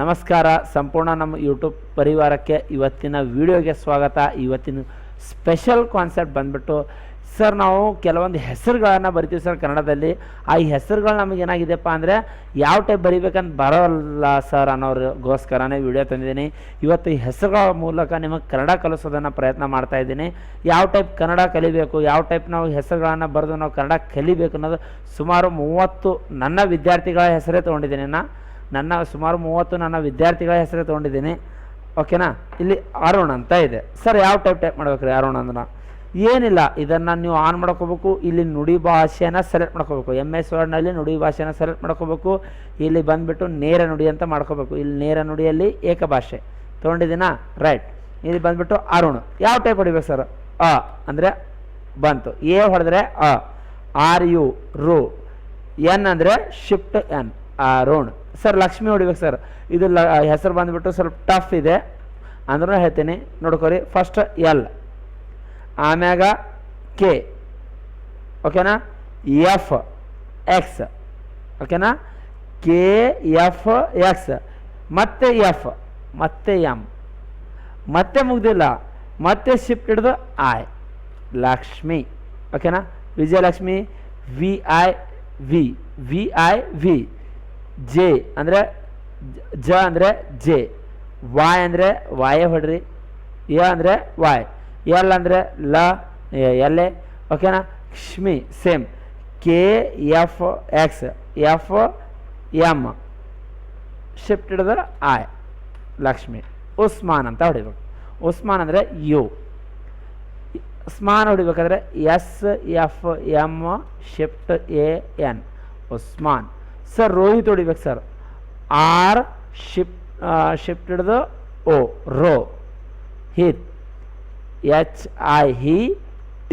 ನಮಸ್ಕಾರ, ಸಂಪೂರ್ಣ ನಮ್ಮ ಯೂಟ್ಯೂಬ್ ಪರಿವಾರಕ್ಕೆ ಇವತ್ತಿನ ವಿಡಿಯೋಗೆ ಸ್ವಾಗತ. ಇವತ್ತಿನ ಸ್ಪೆಷಲ್ ಕಾನ್ಸೆಪ್ಟ್ ಬಂದ್ಬಿಟ್ಟು ಸರ್, ನಾವು ಕೆಲವೊಂದು ಹೆಸರುಗಳನ್ನು ಬರಿತೀವಿ ಸರ್ ಕನ್ನಡದಲ್ಲಿ. ಆ ಹೆಸರುಗಳು ನಮಗೆ ಏನಾಗಿದೆಯಪ್ಪ ಅಂದರೆ ಯಾವ ಟೈಪ್ ಬರಿಬೇಕಂತ ಬರೋಲ್ಲ ಸರ್ ಅನ್ನೋರಿಗೋಸ್ಕರನೇ ವಿಡಿಯೋ ತಂದಿದ್ದೀನಿ. ಇವತ್ತು ಈ ಹೆಸರುಗಳ ಮೂಲಕ ನಿಮಗೆ ಕನ್ನಡ ಕಲಿಸೋದನ್ನು ಪ್ರಯತ್ನ ಮಾಡ್ತಾ ಇದ್ದೀನಿ. ಯಾವ ಟೈಪ್ ಕನ್ನಡ ಕಲಿಬೇಕು, ಯಾವ ಟೈಪ್ ನಾವು ಹೆಸರುಗಳನ್ನು ಬರೆದು ನಾವು ಕನ್ನಡ ಕಲಿಬೇಕು ಅನ್ನೋದು ಸುಮಾರು 30 ನನ್ನ ವಿದ್ಯಾರ್ಥಿಗಳ ಹೆಸರೇ ತೊಗೊಂಡಿದ್ದೀನಿ. ಸುಮಾರು 30 ನನ್ನ ವಿದ್ಯಾರ್ಥಿಗಳ ಹೆಸರೇ ತೊಗೊಂಡಿದ್ದೀನಿ. ಓಕೆನಾ. ಇಲ್ಲಿ ಅರುಣ್ ಅಂತ ಇದೆ ಸರ್. ಯಾವ ಟೈಪ್ ಮಾಡ್ಬೇಕ್ರಿ ಅರುಣ್ ಅಂದ್ರೆ ಏನಿಲ್ಲ, ಇದನ್ನು ನೀವು ಆನ್ ಮಾಡ್ಕೋಬೇಕು. ಇಲ್ಲಿ ನುಡಿ ಭಾಷೆನ ಸೆಲೆಕ್ಟ್ ಮಾಡ್ಕೋಬೇಕು. MS ವರ್ಡ್ನಲ್ಲಿ ನುಡಿ ಭಾಷೆನ ಸೆಲೆಕ್ಟ್ ಮಾಡ್ಕೋಬೇಕು. ಇಲ್ಲಿ ಬಂದುಬಿಟ್ಟು ನೇರ ನುಡಿ ಅಂತ ಮಾಡ್ಕೋಬೇಕು. ಇಲ್ಲಿ ನೇರ ನುಡಿಯಲ್ಲಿ ಏಕಭಾಷೆ ತೊಗೊಂಡಿದ್ದೀನಾ, ರೈಟ್. ಇಲ್ಲಿ ಬಂದುಬಿಟ್ಟು ಅರುಣ್ ಯಾವ ಟೈಪ್ ಹೊಡಿಬೇಕು ಸರ್? ಅ ಅಂದರೆ ಬಂತು, ಎ ಹೊಡೆದ್ರೆ ಅ, RU ರು, ಎನ್ ಅಂದರೆ shift N Arun. Sir Lakshmi ಹೊಡಿಬೇಕು ಸರ್. ಇದು ಹೆಸರು ಬಂದುಬಿಟ್ಟು ಸ್ವಲ್ಪ ಟಫ್ ಇದೆ ಅಂದ್ರೂ ಹೇಳ್ತೀನಿ, ನೋಡ್ಕೊರಿ. ಫಸ್ಟ್ L, ಆಮ್ಯಾಗ K, ಓಕೆನಾ, FX, ಓಕೆನಾ, KFX, ಮತ್ತೆ F, ಮತ್ತೆ M, ಮತ್ತೆ ಮುಗ್ದಿಲ್ಲ, ಮತ್ತೆ ಶಿಫ್ಟ್ ಹಿಡಿದು I, ಲಕ್ಷ್ಮಿ. ಓಕೆನಾ. ವಿಜಯಲಕ್ಷ್ಮಿ, VIV, J ಅಂದರೆ ಜ ಅಂದರೆ ಜೆ, Y ಅಂದರೆ ವಾಯ್ ಹೊಡ್ರಿ, ಯ ಅಂದರೆ ವಾಯ್, ಎಲ್ ಅಂದರೆ ಲ, ಎಲ್ಲೆ. ಓಕೆನಾ. ಕ್ಷ್ಮಿ ಸೇಮ್, KFX, FM, ಶಿಫ್ಟ್ ಹಿಡಿದ್ರೆ I, ಲಕ್ಷ್ಮಿ. ಉಸ್ಮಾನ್ ಅಂತ ಹೊಡಿಬೇಕು. ಉಸ್ಮಾನ್ ಅಂದರೆ ಯು. ಸ್ಮಾನ್ ಹೊಡಿಬೇಕಾದ್ರೆ SFM, shift AN, Usman. Sir Rohit ಹೊಡಿಬೇಕು ಸರ್. R, ಶಿಫ್ಟ್ ಹಿಡಿದು O, ರೋ. ಹಿತ್, HIT,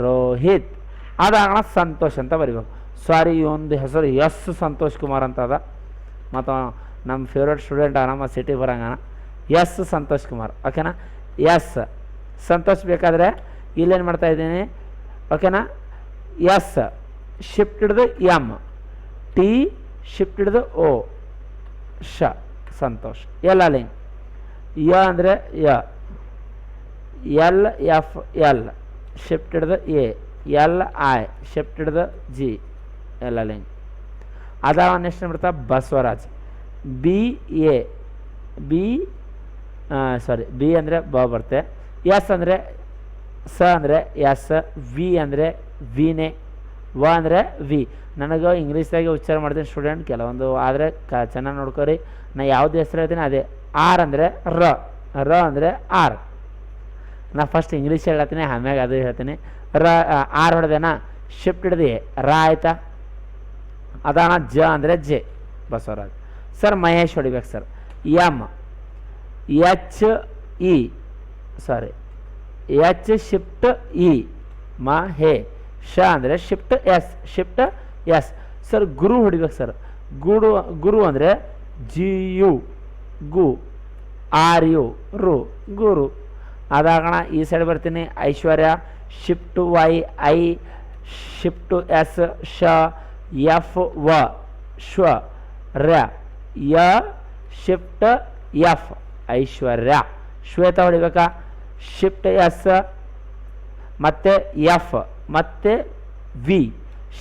ರೋಹಿತ್. ಅದಾಗಣ ಸಂತೋಷ್ ಅಂತ ಬರಿಬೇಕು. ಸಾರಿ, ಈ ಒಂದು ಹೆಸರು ಸಂತೋಷ್ ಕುಮಾರ್ ಅಂತ ಅದ. ಮತ್ತು ನಮ್ಮ ಫೇವ್ರೇಟ್ ಸ್ಟೂಡೆಂಟ್ ನಮ್ಮ ಸಿಟಿ ಬರಂಗಣ ಸಂತೋಷ್ ಕುಮಾರ್. ಓಕೆನಾ. ಸಂತೋಷ್ ಬೇಕಾದರೆ ಇಲ್ಲೇನು ಮಾಡ್ತಾ ಇದ್ದೀನಿ, ಓಕೆನಾ. ಶಿಫ್ಟ್ ಹಿಡಿದು M, T, ಶಿಫ್ಟ್ ಹಿಡಿದು O, ಶ, ಸಂತೋಷ್. ಎಲ್ಲ ಲೈನ್. ಯ ಅಂದರೆ ಯ, LFL, ಶಿಫ್ಟ್ ಹಿಡಿದು A, LI, ಶಿಫ್ಟ್ ಹಿಡಿದು G, ಎಲ್ಲ ಲೈನ್. ಅದಾವ ನೆಕ್ಸ್ಟ್ ಬಿಡ್ತಾ ಬಸವರಾಜ್. BA, B ಅಂದರೆ ಬ ಬರುತ್ತೆ. S ಅಂದರೆ ಸ ಅಂದರೆ S, V ಅಂದರೆ ವಿನೇ, ವ ಅಂದರೆ ವಿ. ನನಗೆ ಇಂಗ್ಲೀಷ್ದಾಗೆ ಉಚ್ಚಾರ ಮಾಡ್ತೀನಿ ಸ್ಟೂಡೆಂಟ್ ಕೆಲವೊಂದು, ಆದರೆ ಚೆನ್ನಾಗಿ ನೋಡ್ಕೊರಿ. ನಾ ಯಾವ್ದು ಹೆಸರು ಹೇಳ್ತೀನಿ ಅದೇ. ಆರ್ ಅಂದರೆ ರ ಅಂದರೆ ಆರ್. ನಾ ಫಸ್ಟ್ ಇಂಗ್ಲೀಷ್ ಹೇಳ್ತೀನಿ, ಆಮ್ಯಾಗ ಅದು ಹೇಳ್ತೀನಿ. ಆರ್ ಹೊಡೆದೇನಾ, ಶಿಫ್ಟ್ ಹಿಡಿದು ಎ, ರ ಆಯ್ತಾ. ಅದಾನ ಜ ಅಂದರೆ ಜೆ, ಬಸವರಾಜ್. ಸರ್ ಮಹೇಶ್ ಹೊಡಿಬೇಕು ಸರ್. H ಶಿಫ್ಟ್ ಇ, ಮಹೇ. ಶ ಅಂದರೆ ಶಿಫ್ಟ್ ಎಸ್. ಸರ್ ಗುರು ಹೊಡಿಬೇಕು ಸರ್. ಗುರು ಅಂದರೆ GU, ಗು, RU, ರು, ಗುರು. ಅದಾಗಣ ಈ ಸೈಡ್ ಬರ್ತೀನಿ. Aishwarya, shift Y, I, shift S, ಶ, F, ವ, ಶ್ವ, ರ, ಯ, ಶಿಫ್ಟ್ F, ಐಶ್ವರ್ಯ. ಶ್ವೇತಾ ಹೊಡಿಬೇಕಾ, ಶಿಫ್ಟ್ S, ಮತ್ತು F, ಮತ್ತು V,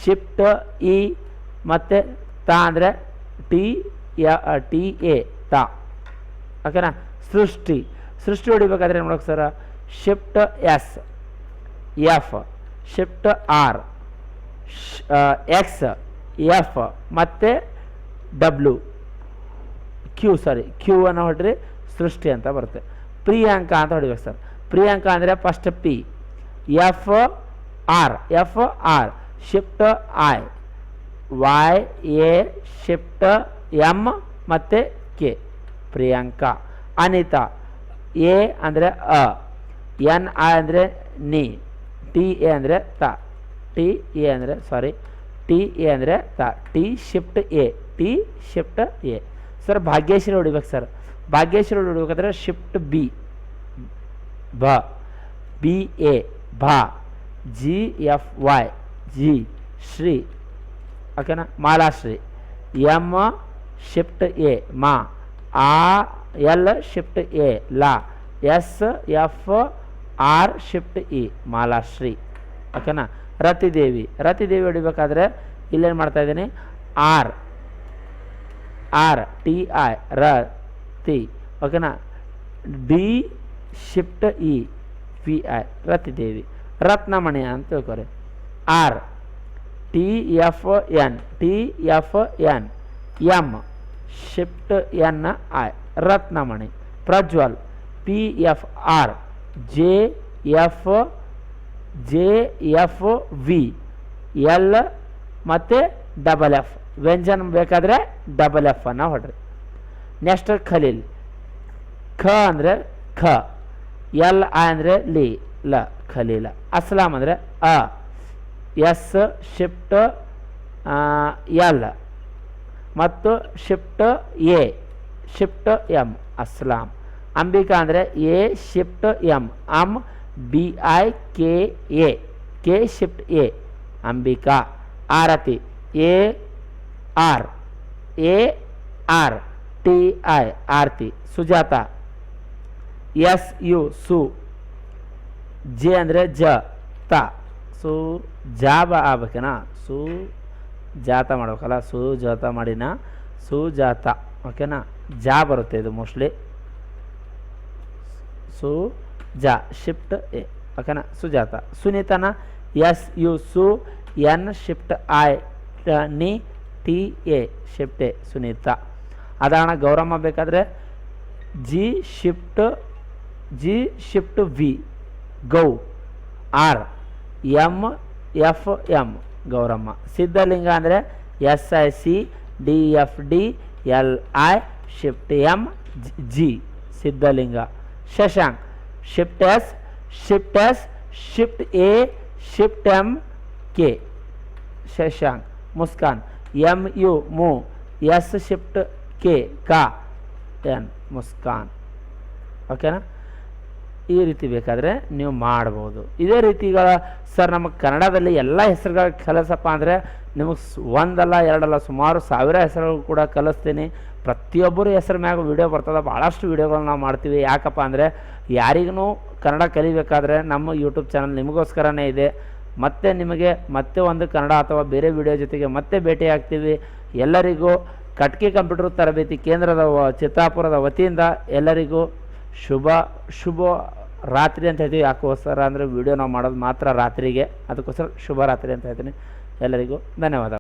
ಶಿಫ್ಟ್ ಇ, ಮತ್ತು ತ ಅಂದರೆ TA, ತ. ಓಕೆನಾ. ಸೃಷ್ಟಿ ಹೊಡಿಬೇಕಾದ್ರೆ ನೋಡೋಕೆ ಸರ, shift S, F, shift R, X, F, ಮತ್ತು W, Q ಅನ್ನು ಹೊಡ್ರಿ, ಸೃಷ್ಟಿ ಅಂತ ಬರುತ್ತೆ. ಪ್ರಿಯಾಂಕಾ ಅಂತ ಹೊಡಿಬೇಕು ಸರ್. ಪ್ರಿಯಾಂಕಾ ಅಂದರೆ first P, FR, shift I, YA, shift M, ಮತ್ತು K, ಪ್ರಿಯಾಂಕಾ. ಅನಿತಾ, A ಅಂದರೆ ಅ, NI ಅಂದರೆ ನಿ, TA ಅಂದರೆ ತ, TA ಅಂದರೆ ತ, T shift A. Sir Bhagyashree ಹೊಡಿಬೇಕು ಸರ್. ಭಾಗ್ಯಶ್ರೀ ಹೊಡಿಬೇಕಾದ್ರೆ ಶಿಫ್ಟ್ B, BA, ಭಾ, GFY, ಜಿ, ಶ್ರೀ. ಓಕೆನಾ. ಮಾಲಾಶ್ರೀ, M ಶಿಫ್ಟ್ ಎ ಮಾ ಆ ಎಲ್ ಶಿಫ್ಟ್ ಎ ಲಾ, S F R shift E Malashree. ಓಕೆನಾ. ರತಿದೇವಿ ಹೊಡಿಬೇಕಾದ್ರೆ ಇಲ್ಲೇನು ಮಾಡ್ತಾ ಇದ್ದೀನಿ, ಆರ್ ಟಿ ಐ ರ ತಿ. ಓಕೆನಾ. D shift E V I Ratidevi. Ratnamani ಅಂತ ತಿಳ್ಕೊರಿ. R T F N M shift N I Ratnamani. Prajwal P F R J F V L ಮತ್ತು ಡಬಲ್ ಎಫ್. ವ್ಯಂಜನ ಬೇಕಾದರೆ ಡಬಲ್ ಎಫ್ ಅನ್ನು ಹೊಡ್ರಿ. ನೆಕ್ಸ್ಟ್ ಖಲೀಲ್. ಖ ಅಂದರೆ ಖ, ಎಲ್ ಐ ಅಂದರೆ ಲಿ ಲ ಖಲೀಲ. ಅಸ್ಲಾಂ ಅಂದರೆ ಅ, ಎಸ್ ಶಿಫ್ಟ್ ಎಲ್ ಮತ್ತು shift A shift M Aslam. Ambika ಅಂದರೆ ಎ ಶಿಫ್ಟ್ ಎಮ್ ಅಮ್ B I K A K shift A Ambika. Aarti A R T I Aarti. Sujata S U ಸು, ಜೆ ಅಂದರೆ ಜ ತ ಸು ಜಾಬ ಆಗ್ಬೇಕೇನಾ, ಸು ಜಾತ ಮಾಡ್ಬೇಕಲ್ಲ, ಸುಜಾತ ಮಾಡಿನ ಸುಜಾತ. ಓಕೆನಾ. ಜಾ ಬರುತ್ತೆ ಇದು ಮೋಸ್ಟ್ಲಿ. ಸು ಜಾ ಶಿಫ್ಟ್ ಎ. ಓಕೆನಾ. ಸುಜಾತ. ಸುನೀತನ ಎಸ್ ಯು ಸು ಎನ್ ಶಿಫ್ಟ್ ಐ ನಿ T A shift A Sunita. ಅದಣ ಗೌರಮ್ಮ ಬೇಕಾದರೆ ಜಿ ಶಿಫ್ಟ್ ವಿ ಗೌ. R M F M Gauramma. Siddhalinga ಅಂದರೆ ಎಸ್ ಐ ಸಿ D F D L I shift M G Siddhalinga. Shashank shift S shift A shift M K Shashank. Muskan M U ಮು S shift K ಕಾ N Muskan. ಓಕೆನಾ. ಈ ರೀತಿ ಬೇಕಾದರೆ ನೀವು ಮಾಡ್ಬೋದು. ಇದೇ ರೀತಿಗಳ ಸರ್ ನಮಗೆ ಕನ್ನಡದಲ್ಲಿ ಎಲ್ಲ ಹೆಸರುಗಳು ಕಲಿಸಪ್ಪ ಅಂದರೆ ನಿಮಗೆ ಒಂದಲ್ಲ ಎರಡಲ್ಲ ಸುಮಾರು 1000 ಹೆಸರುಗಳು ಕೂಡ ಕಲಿಸ್ತೀನಿ. ಪ್ರತಿಯೊಬ್ಬರು ಹೆಸರು ಮ್ಯಾಗ ವಿಡಿಯೋ ಬರ್ತದೆ. ಭಾಳಷ್ಟು ವಿಡಿಯೋಗಳನ್ನ ನಾವು ಮಾಡ್ತೀವಿ. ಯಾಕಪ್ಪ ಅಂದರೆ ಯಾರಿಗೂ ಕನ್ನಡ ಕಲಿಬೇಕಾದ್ರೆ ನಮ್ಮ ಯೂಟ್ಯೂಬ್ ಚಾನಲ್ ನಿಮಗೋಸ್ಕರನೇ ಇದೆ. ಮತ್ತೆ ನಿಮಗೆ ಮತ್ತೆ ಒಂದು ಕನ್ನಡ ಅಥವಾ ಬೇರೆ ವಿಡಿಯೋ ಜೊತೆಗೆ ಮತ್ತೆ ಭೇಟಿ ಆಗ್ತೀವಿ. ಎಲ್ಲರಿಗೂ ಕಟ್ಕೆ ಕಂಪ್ಯೂಟರ್ ತರಬೇತಿ ಕೇಂದ್ರದ ಚಿತ್ತಾಪುರದ ವತಿಯಿಂದ ಎಲ್ಲರಿಗೂ ಶುಭ ರಾತ್ರಿ ಅಂತ ಹೇಳ್ತೀವಿ. ಯಾಕೋಸ್ಕರ ಅಂದರೆ ವಿಡಿಯೋ ನಾವು ಮಾಡೋದು ಮಾತ್ರ ರಾತ್ರಿಗೆ, ಅದಕ್ಕೋಸ್ಕರ ಶುಭ ರಾತ್ರಿ ಅಂತ ಹೇಳ್ತೀನಿ. ಎಲ್ಲರಿಗೂ ಧನ್ಯವಾದ.